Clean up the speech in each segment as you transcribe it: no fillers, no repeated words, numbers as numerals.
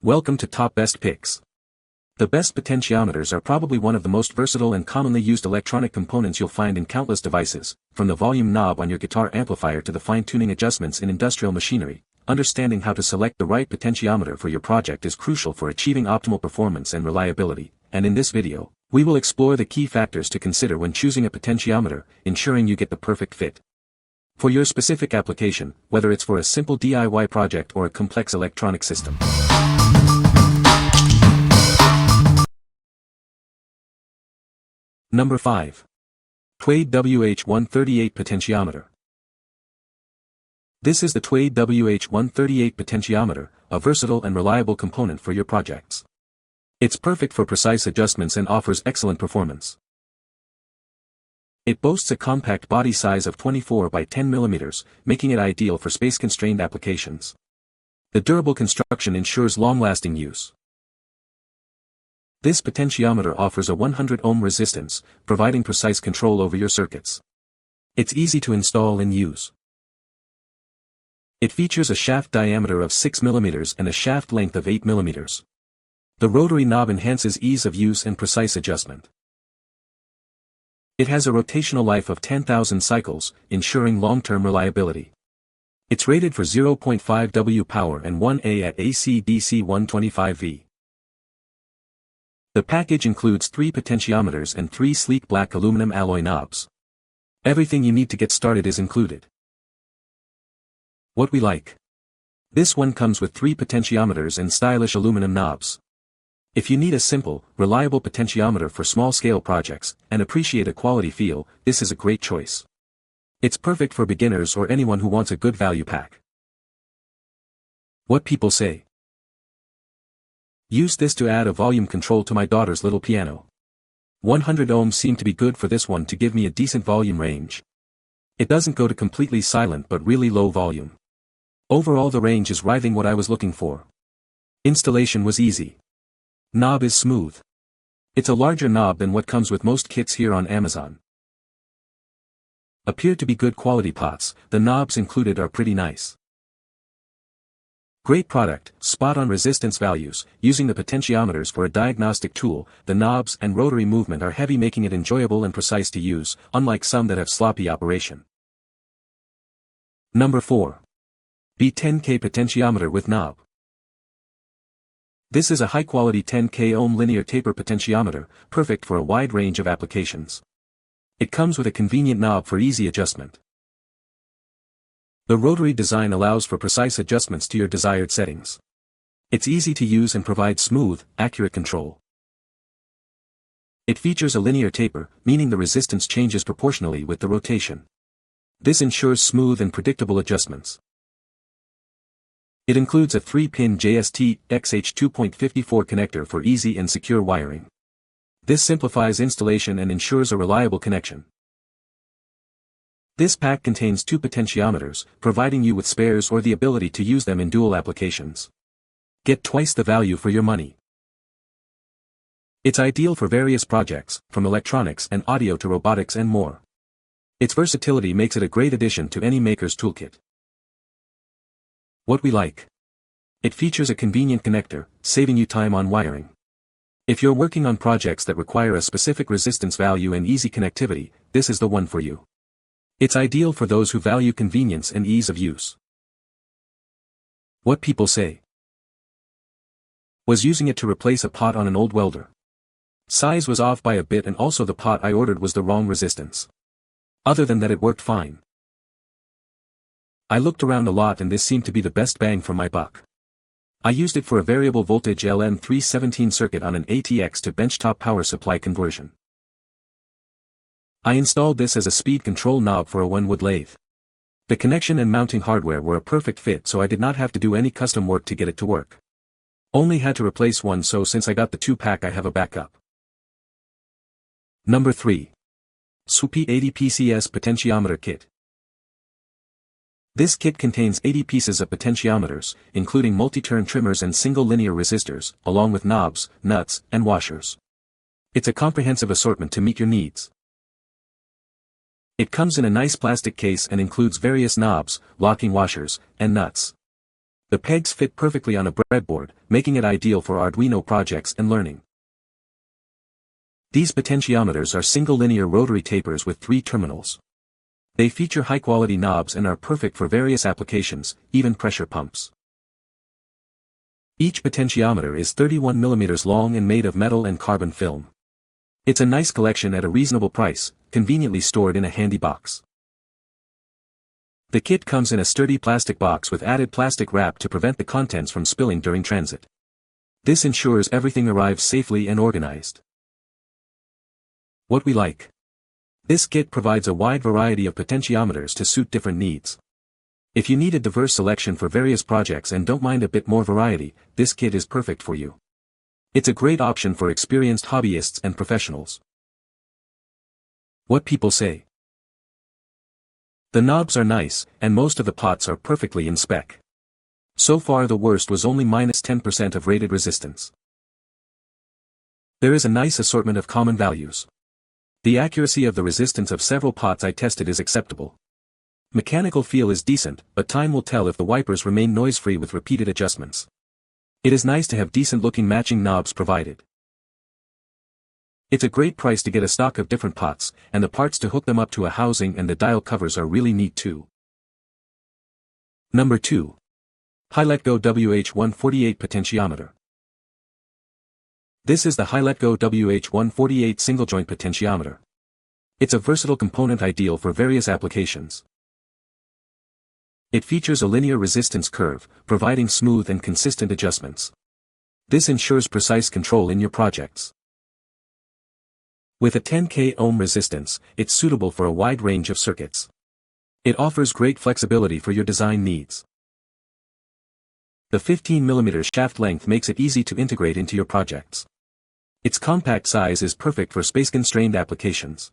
Welcome to Top Best Picks. The best potentiometers are probably one of the most versatile and commonly used electronic components you'll find in countless devices, from the volume knob on your guitar amplifier to the fine-tuning adjustments in industrial machinery. Understanding how to select the right potentiometer for your project is crucial for achieving optimal performance and reliability, and in this video, we will explore the key factors to consider when choosing a potentiometer, ensuring you get the perfect fit for your specific application, whether it's for a simple DIY project or a complex electronic system. Number 5. TWTADE WH138 Potentiometer. This is the TWTADE WH138 Potentiometer, a versatile and reliable component for your projects. It's perfect for precise adjustments and offers excellent performance. It boasts a compact body size of 24 by 10 mm, making it ideal for space-constrained applications. The durable construction ensures long-lasting use. This potentiometer offers a 100 ohm resistance, providing precise control over your circuits. It's easy to install and use. It features a shaft diameter of 6 mm and a shaft length of 8 mm. The rotary knob enhances ease of use and precise adjustment. It has a rotational life of 10,000 cycles, ensuring long-term reliability. It's rated for 0.5 W power and 1A at AC/DC 125V. The package includes 3 potentiometers and 3 sleek black aluminum alloy knobs. Everything you need to get started is included. What we like. This one comes with 3 potentiometers and stylish aluminum knobs. If you need a simple, reliable potentiometer for small-scale projects, and appreciate a quality feel, this is a great choice. It's perfect for beginners or anyone who wants a good value pack. What people say. Use this to add a volume control to my daughter's little piano. 100 ohms seemed to be good for this one to give me a decent volume range. It doesn't go to completely silent but really low volume. Overall the range is right what I was looking for. Installation was easy. Knob is smooth. It's a larger knob than what comes with most kits here on Amazon. Appear to be good quality pots, the knobs included are pretty nice. Great product, spot-on resistance values. Using the potentiometers for a diagnostic tool, the knobs and rotary movement are heavy, making it enjoyable and precise to use, unlike some that have sloppy operation. Number 4. B10K Potentiometer with knob. This is a high-quality 10K ohm linear taper potentiometer, perfect for a wide range of applications. It comes with a convenient knob for easy adjustment. The rotary design allows for precise adjustments to your desired settings. It's easy to use and provides smooth, accurate control. It features a linear taper, meaning the resistance changes proportionally with the rotation. This ensures smooth and predictable adjustments. It includes a 3-pin JST XH 2.54 connector for easy and secure wiring. This simplifies installation and ensures a reliable connection. This pack contains 2 potentiometers, providing you with spares or the ability to use them in dual applications. Get twice the value for your money. It's ideal for various projects, from electronics and audio to robotics and more. Its versatility makes it a great addition to any maker's toolkit. What we like. It features a convenient connector, saving you time on wiring. If you're working on projects that require a specific resistance value and easy connectivity, this is the one for you. It's ideal for those who value convenience and ease of use. What people say. Was using it to replace a pot on an old welder. Size was off by a bit and also the pot I ordered was the wrong resistance. Other than that it worked fine. I looked around a lot and this seemed to be the best bang for my buck. I used it for a variable voltage LM317 circuit on an ATX to benchtop power supply conversion. I installed this as a speed control knob for a 1-wood lathe. The connection and mounting hardware were a perfect fit, so I did not have to do any custom work to get it to work. Only had to replace one, so since I got the 2-pack I have a backup. Number 3. Swpeet 80 PCS Potentiometer Kit. This kit contains 80 pieces of potentiometers, including multi-turn trimmers and single linear resistors, along with knobs, nuts, and washers. It's a comprehensive assortment to meet your needs. It comes in a nice plastic case and includes various knobs, locking washers, and nuts. The pegs fit perfectly on a breadboard, making it ideal for Arduino projects and learning. These potentiometers are single linear rotary tapers with 3 terminals. They feature high-quality knobs and are perfect for various applications, even pressure pumps. Each potentiometer is 31 mm long and made of metal and carbon film. It's a nice collection at a reasonable price, conveniently stored in a handy box. The kit comes in a sturdy plastic box with added plastic wrap to prevent the contents from spilling during transit. This ensures everything arrives safely and organized. What we like. This kit provides a wide variety of potentiometers to suit different needs. If you need a diverse selection for various projects and don't mind a bit more variety, this kit is perfect for you. It's a great option for experienced hobbyists and professionals. What people say. The knobs are nice, and most of the pots are perfectly in spec. So far the worst was only -10% of rated resistance. There is a nice assortment of common values. The accuracy of the resistance of several pots I tested is acceptable. Mechanical feel is decent, but time will tell if the wipers remain noise-free with repeated adjustments. It is nice to have decent-looking matching knobs provided. It's a great price to get a stock of different pots, and the parts to hook them up to a housing and the dial covers are really neat too. Number 2. HiLetgo WH148 Potentiometer. This is the HiLetgo WH148 single-joint potentiometer. It's a versatile component ideal for various applications. It features a linear resistance curve, providing smooth and consistent adjustments. This ensures precise control in your projects. With a 10K ohm resistance, it's suitable for a wide range of circuits. It offers great flexibility for your design needs. The 15 mm shaft length makes it easy to integrate into your projects. Its compact size is perfect for space-constrained applications.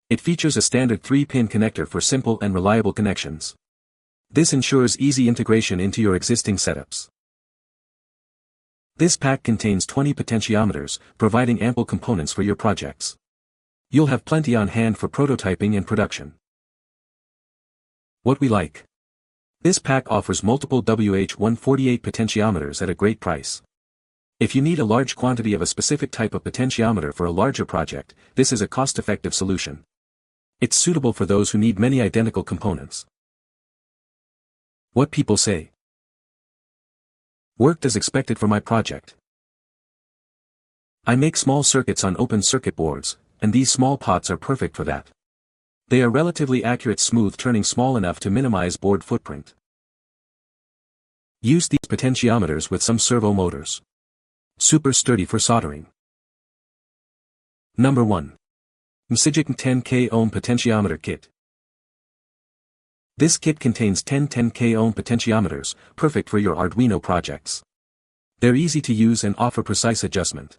It features a standard 3-pin connector for simple and reliable connections. This ensures easy integration into your existing setups. This pack contains 20 potentiometers, providing ample components for your projects. You'll have plenty on hand for prototyping and production. What we like. This pack offers multiple WH148 potentiometers at a great price. If you need a large quantity of a specific type of potentiometer for a larger project, this is a cost-effective solution. It's suitable for those who need many identical components. What people say. Worked as expected for my project. I make small circuits on open circuit boards, and these small pots are perfect for that. They are relatively accurate, smooth turning, small enough to minimize board footprint. Use these potentiometers with some servo motors. Super sturdy for soldering. Number 1. MCIGICM 10K Ohm Potentiometer Kit. This kit contains 10 10K ohm potentiometers, perfect for your Arduino projects. They're easy to use and offer precise adjustment.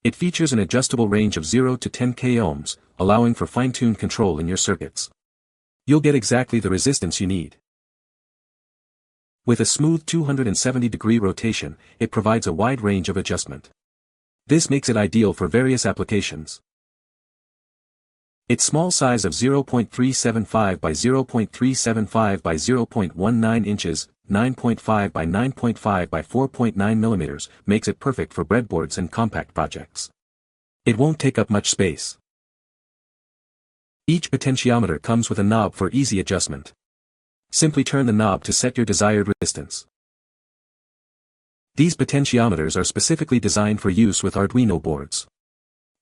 It features an adjustable range of 0 to 10K ohms, allowing for fine-tuned control in your circuits. You'll get exactly the resistance you need. With a smooth 270-degree rotation, it provides a wide range of adjustment. This makes it ideal for various applications. Its small size of 0.375 by 0.375 by 0.19 inches, 9.5 by 9.5 by 4.9 mm, makes it perfect for breadboards and compact projects. It won't take up much space. Each potentiometer comes with a knob for easy adjustment. Simply turn the knob to set your desired resistance. These potentiometers are specifically designed for use with Arduino boards.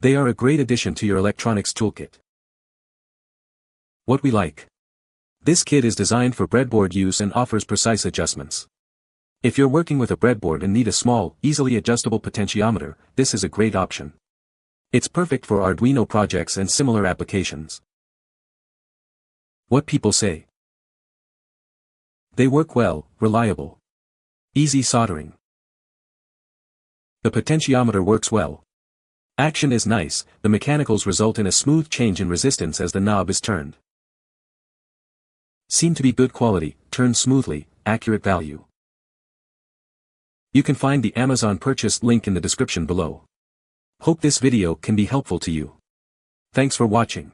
They are a great addition to your electronics toolkit. What we like. This kit is designed for breadboard use and offers precise adjustments. If you're working with a breadboard and need a small, easily adjustable potentiometer, this is a great option. It's perfect for Arduino projects and similar applications. What people say. They work well, reliable. Easy soldering. The potentiometer works well. Action is nice, the mechanicals result in a smooth change in resistance as the knob is turned. Seem to be good quality, turn smoothly, accurate value. You can find the Amazon purchase link in the description below. Hope this video can be helpful to you. Thanks for watching.